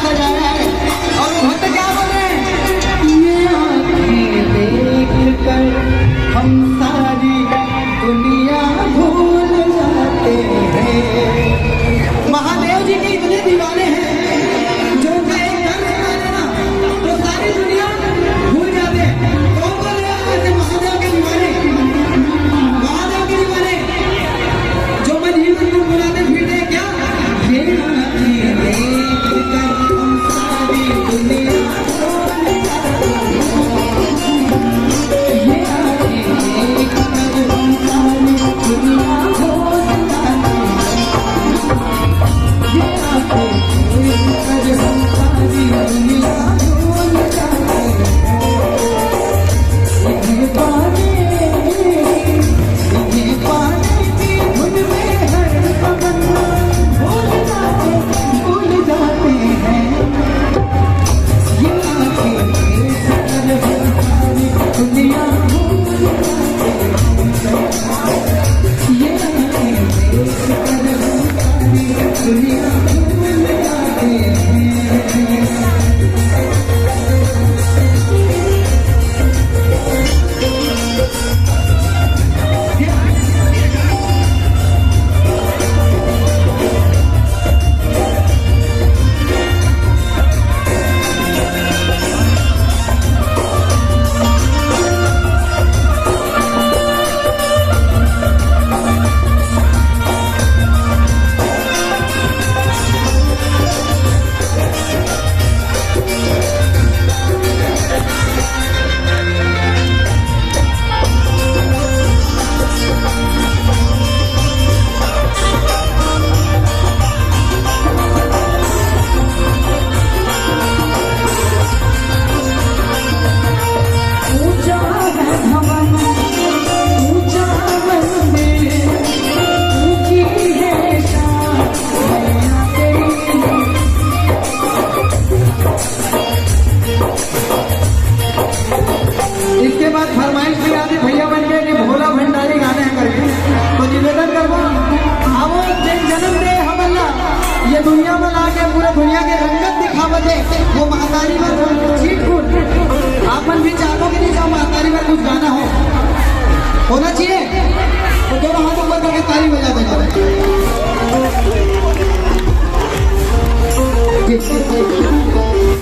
सजाया है। और भक्त क्या बोले, ये आँखें देख कर हम सारी दुनिया भूल जाते हैं। महादेव जी के इतने दीवाने हैं, जो कहे कर देना तो सारी दुनिया भूल जाते हैं। कौन बोले ऐसे महादेव के दीवाने, महादेव के दीवाने जो मंदिर में बुलाते फिरते क्या, ये आँखें देख कर हम सारी दुनिया भूल जाते हैं। ये आँखें देख कर हम सारी दुनिया भूल जाते हैं। ये आँखें देख कर हम सारी दुनिया भूल जाते हैं। इन्हें पाने की धुन में हर तमन्ना भूल जाते हैं। ये आँखें देख कर हम सारी दुनिया भूल जाते हैं। ये आँखें देख कर हम सारी दुनिया भूल जाते हैं। ऊंचा है भवन, ऊंचा मंदिर, ऊंची है शान मैया तेरी। इसके बाद फरमाइश भी आती भैया बन गए कि भोला भंडारी गाने हैं करके, तो निवेदन करवा आवो जन्म दे हम अल्लाह ये दुनिया में लाके पूरे दुनिया के रंगत दिखावा दे। वो महातारी में चीट फूट आपन भी चाहो कि नहीं चाहो महातारी में कुछ गाना होना चाहिए, तो दोनों हाथ ऊपर करके ताली बजा देना।